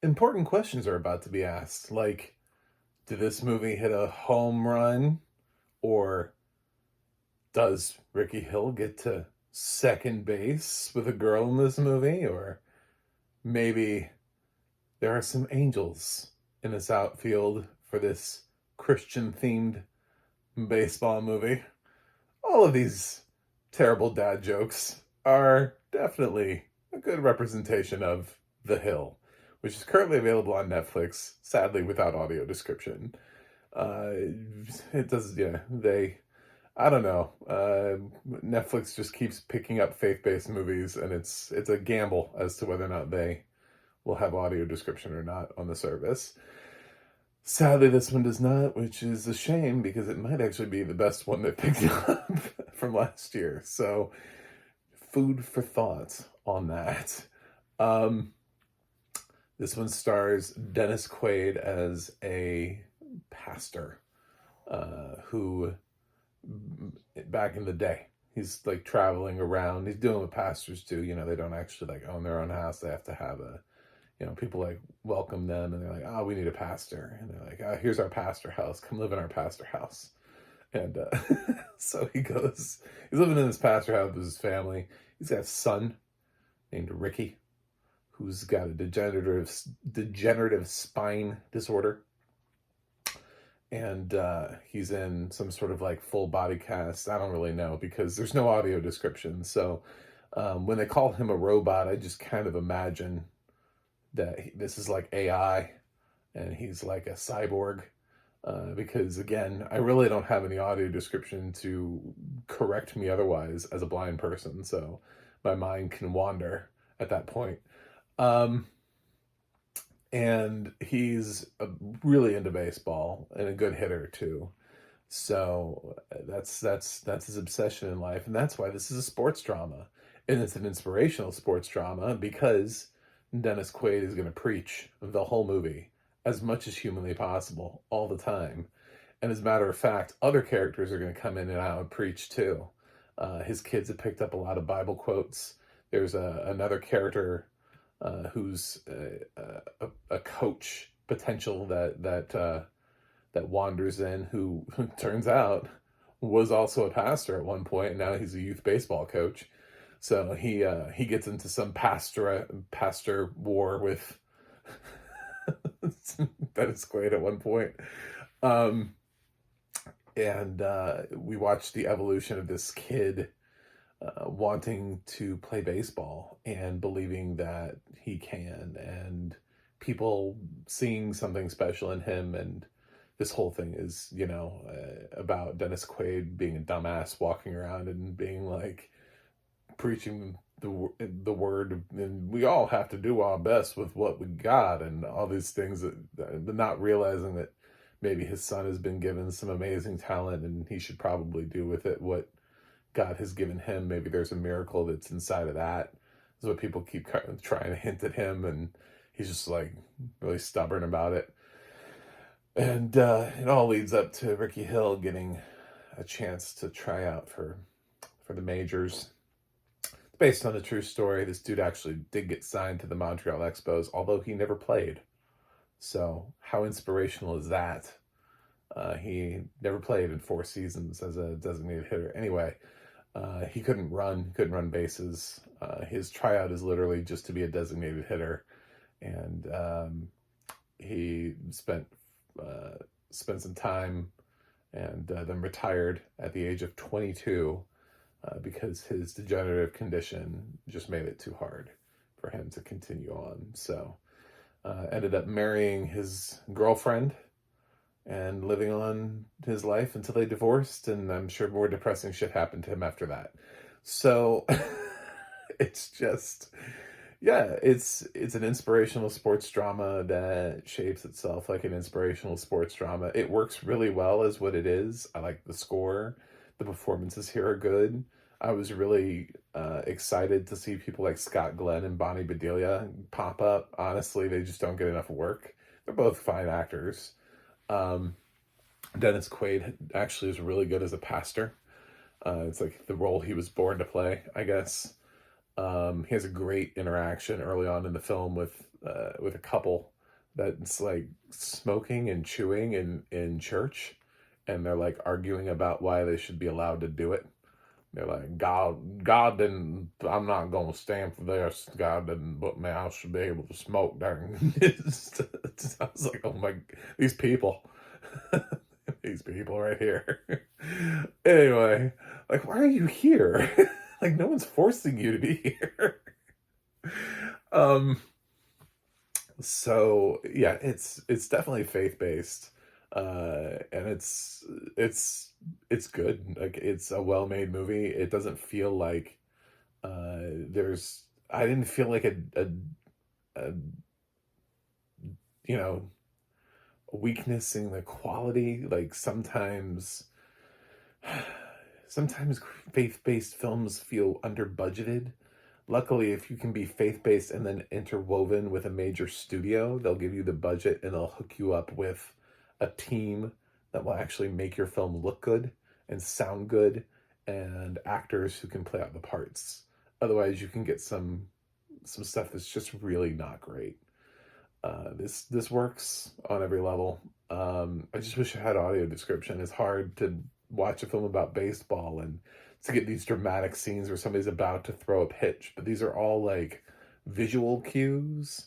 Important questions are about to be asked, like, did this movie hit a home run, or does Ricky Hill get to second base with a girl in this movie, or maybe there are some angels in this outfield for this Christian-themed baseball movie? All of these terrible dad jokes are definitely a good representation of The Hill, which is currently available on Netflix, sadly without audio description. Uh, it does, yeah, I don't know. Netflix just keeps picking up faith-based movies, and it's a gamble as to whether or not they will have audio description or not on the service. Sadly, this one does not, which is a shame because it might actually be the best one that picked up from last year. So, food for thought on that. Um, this one stars Dennis Quaid as a pastor who, back in the day, he's like traveling around. He's doing what pastors do. You know, they don't actually like own their own house. They have to have people like welcome them and they're like, oh, we need a pastor. And they're like, oh, here's our pastor house. Come live in our pastor house. And so he's living in this pastor house with his family. He's got a son named Ricky, who's got a degenerative spine disorder. And he's in some sort of like full body cast. I don't really know because there's no audio description. So when they call him a robot, I just kind of imagine that this is like AI and he's like a cyborg. Because again, I really don't have any audio description to correct me otherwise as a blind person. So my mind can wander at that point. And he's really into baseball and a good hitter too. So that's his obsession in life, and that's why this is a sports drama, and it's an inspirational sports drama because Dennis Quaid is going to preach the whole movie as much as humanly possible all the time. And as a matter of fact, other characters are going to come in and out and preach too. His kids have picked up a lot of Bible quotes. There's another character who's a coach potential that wanders in, who turns out was also a pastor at one point, and now he's a youth baseball coach. So he gets into some pastor war with Dennis Quaid at one point. And we watched the evolution of this kid wanting to play baseball and believing that he can, and people seeing something special in him. And this whole thing is, about Dennis Quaid being a dumbass walking around and being like preaching the word, and we all have to do our best with what we got, and all these things but not realizing that maybe his son has been given some amazing talent and he should probably do with it what God has given him. Maybe there's a miracle that's inside of that. Is what people keep trying to hint at him, and he's just like really stubborn about it. And it all leads up to Ricky Hill getting a chance to try out for the majors. Based on a true story, this dude actually did get signed to the Montreal Expos, although he never played. So how inspirational is that? He never played in 4 seasons as a designated hitter. Anyway, he couldn't run bases. His tryout is literally just to be a designated hitter. And he spent some time and then retired at the age of 22 because his degenerative condition just made it too hard for him to continue on. So ended up marrying his girlfriend and living on his life until they divorced, and I'm sure more depressing shit happened to him after that. So it's just, yeah, it's an inspirational sports drama that shapes itself like an inspirational sports drama. It works really well as what it is. I like the score. The performances here are good. I was really excited to see people like Scott Glenn and Bonnie Bedelia pop up. Honestly, they just don't get enough work. They're both fine actors. Dennis Quaid actually is really good as a pastor. It's like the role he was born to play, I guess. He has a great interaction early on in the film with a couple that's like smoking and chewing in church, and they're like arguing about why they should be allowed to do it. They're like, God didn't. I'm not going to stand for this. God didn't put me. I should be able to smoke during. I was like, oh my, these people, these people right here. Anyway, like, why are you here? Like, no one's forcing you to be here. Um. So yeah, it's definitely faith based, and it's good. Like, it's a well made movie. It doesn't feel like there's. I didn't feel like a you know weakness in the quality. Like, sometimes faith based films feel under budgeted. Luckily, if you can be faith based and then interwoven with a major studio, they'll give you the budget and they'll hook you up with a team that will actually make your film look good and sound good, and actors who can play out the parts. Otherwise, you can get some stuff that's just really not great. This works on every level. I just wish I had audio description. It's hard to watch a film about baseball and to get these dramatic scenes where somebody's about to throw a pitch, but these are all like visual cues.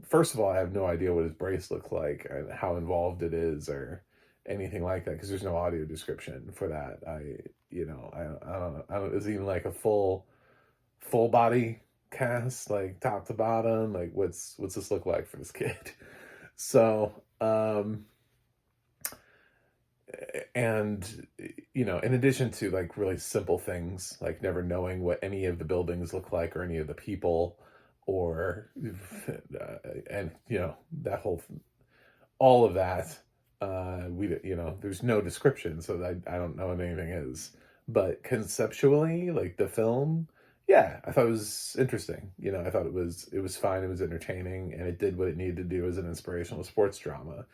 First of all, I have no idea what his brace looks like and how involved it is or anything like that, because there's no audio description for that. I don't know. I don't. Is it even like a full body cast, like top to bottom? Like, what's this look like for this kid? So, and in addition to like really simple things like never knowing what any of the buildings look like or any of the people, or and that whole all of that, there's no description, so I don't know what anything is. But conceptually, like the film, yeah, I thought it was interesting. I thought it was fine, it was entertaining, and it did what it needed to do as an inspirational sports drama.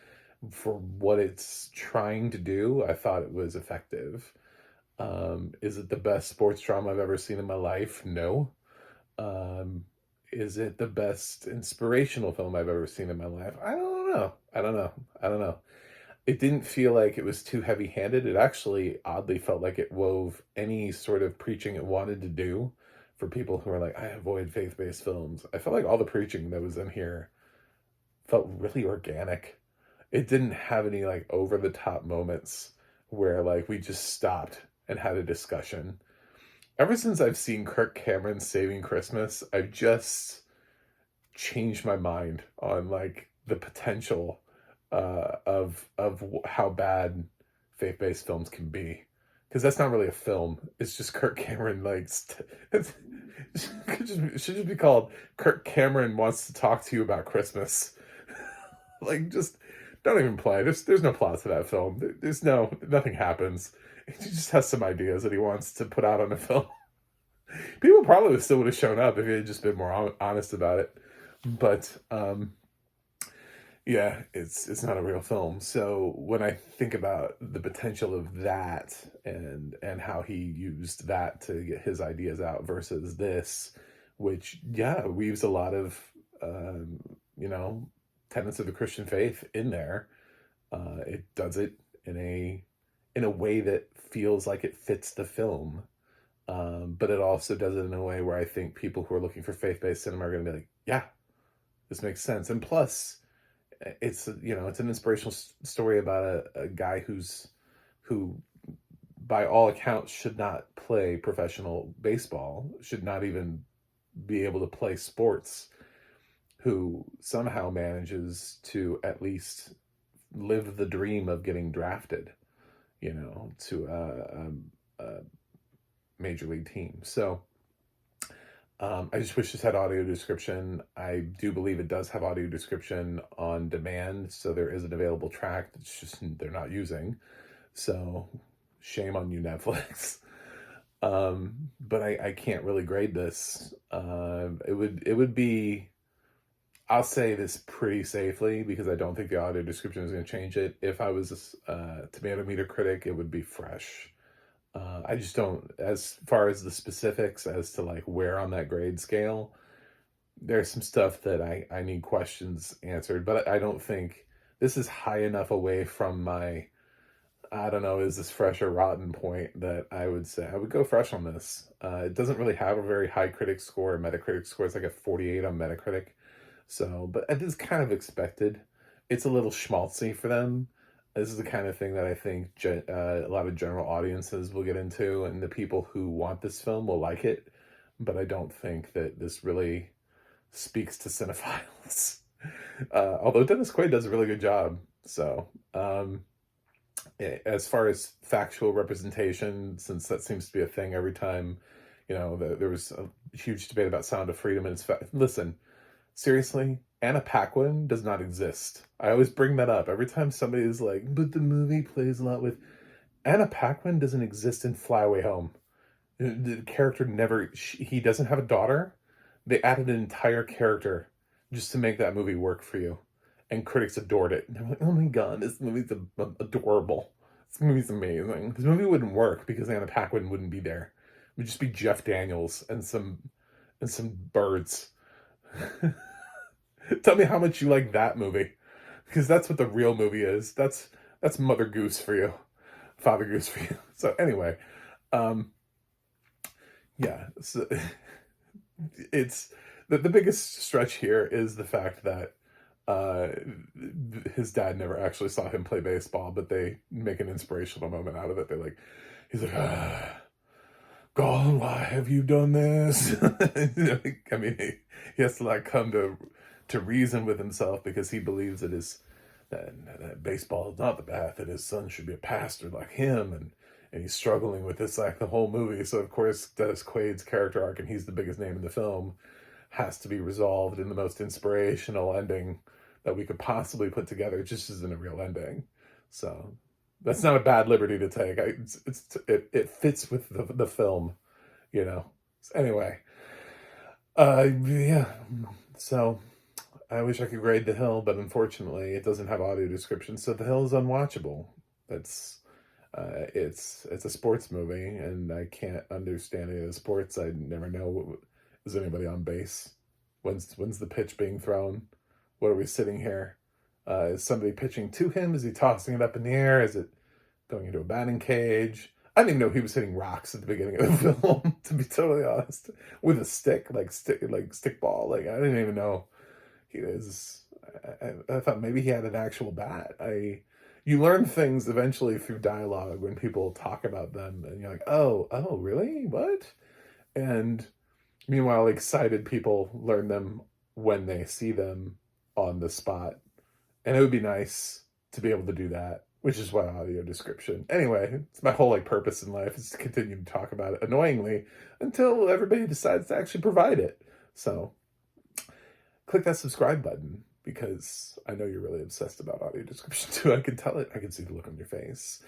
For what it's trying to do, I thought it was effective. Is it the best sports drama I've ever seen in my life? No. Um, is it the best inspirational film I've ever seen in my life? I don't know. I don't know. I don't know. It didn't feel like it was too heavy-handed. It actually oddly felt like it wove any sort of preaching it wanted to do. For people who are like, I avoid faith-based films, I felt like all the preaching that was in here felt really organic. It didn't have any like over the top moments where like we just stopped and had a discussion. Ever since I've seen Kirk Cameron Saving Christmas, I've just changed my mind on like the potential of how bad faith-based films can be. Because that's not really a film. It's just Kirk Cameron like it should just be called Kirk Cameron Wants to Talk to You About Christmas. Like, just don't even play. There's no plot to that film. There's nothing happens. He just has some ideas that he wants to put out on the film. People probably still would have shown up if he had just been more honest about it. But yeah, it's not a real film. So when I think about the potential of that and how he used that to get his ideas out versus this, which weaves a lot of um, you know tenets of the Christian faith in there. It does it in a way that feels like it fits the film, but it also does it in a way where I think people who are looking for faith-based cinema are going to be like, yeah, this makes sense. And plus, it's an inspirational story about a guy who by all accounts should not play professional baseball, should not even be able to play sports, who somehow manages to at least live the dream of getting drafted, to a major league team. So I just wish this had audio description. I do believe it does have audio description on demand, so there is an available track that's just they're not using. So shame on you, Netflix. But I can't really grade this. It would be. I'll say this pretty safely because I don't think the audio description is going to change it. If I was a tomato meter critic, it would be fresh. I just don't, as far as the specifics as to like where on that grade scale, there's some stuff that I need questions answered, but I don't think this is high enough away from my, I don't know, is this fresh or rotten point that I would say I would go fresh on this. It doesn't really have a very high critic score. Metacritic score is like a 48 on Metacritic. So, but it is kind of expected. It's a little schmaltzy for them. This is the kind of thing that I think a lot of general audiences will get into, and the people who want this film will like it. But I don't think that this really speaks to cinephiles. Although Dennis Quaid does a really good job. So, as far as factual representation, since that seems to be a thing every time, there was a huge debate about Sound of Freedom, and listen, seriously, Anna Paquin does not exist. I always bring that up every time somebody is like, but the movie plays a lot with Anna Paquin doesn't exist in Fly Away Home. The character never, he doesn't have a daughter. They added an entire character just to make that movie work for you. And critics adored it. And they're like, oh my God, this movie's adorable. This movie's amazing. This movie wouldn't work because Anna Paquin wouldn't be there. It would just be Jeff Daniels and some birds. Tell me how much you like that movie. Because that's what the real movie is. That's Mother Goose for you. Father Goose for you. So anyway, yeah. So it's the biggest stretch here is the fact that his dad never actually saw him play baseball, but they make an inspirational moment out of it. He's like, God, why have you done this? I mean, he has to like come to reason with himself because he believes that baseball is not the path, that his son should be a pastor like him, and he's struggling with this like the whole movie. So of course, Dennis Quaid's character arc, and he's the biggest name in the film, has to be resolved in the most inspirational ending that we could possibly put together. It just isn't a real ending. So that's not a bad liberty to take. It fits with the film, So anyway, yeah. So I wish I could grade The Hill, but unfortunately it doesn't have audio description, so The Hill is unwatchable. It's a sports movie, and I can't understand any of the sports. I never know, is anybody on base? When's the pitch being thrown? What are we sitting here? Is somebody pitching to him? Is he tossing it up in the air? Is it going into a batting cage? I didn't even know he was hitting rocks at the beginning of the film, to be totally honest. With a stick ball. Like, I didn't even know he was. I thought maybe he had an actual bat. You learn things eventually through dialogue when people talk about them, and you're like, oh, really? What? And meanwhile, excited people learn them when they see them on the spot. And it would be nice to be able to do that, which is why audio description. Anyway, it's my whole purpose in life, is to continue to talk about it annoyingly until everybody decides to actually provide it. So click that subscribe button, because I know you're really obsessed about audio description too. I can tell it. I can see the look on your face.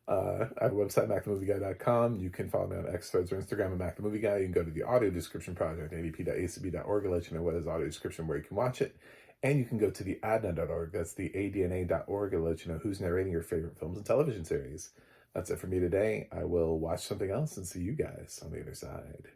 I have a website, MacTheMovieGuy.com. You can follow me on X, Threads, or Instagram at MacTheMovieGuy. You can go to the audio description project, adp.acb.org. It'll let you know what is audio description, where you can watch it. And you can go to the adna.org. That's the adna.org. It'll let you know who's narrating your favorite films and television series. That's it for me today. I will watch something else and see you guys on the other side.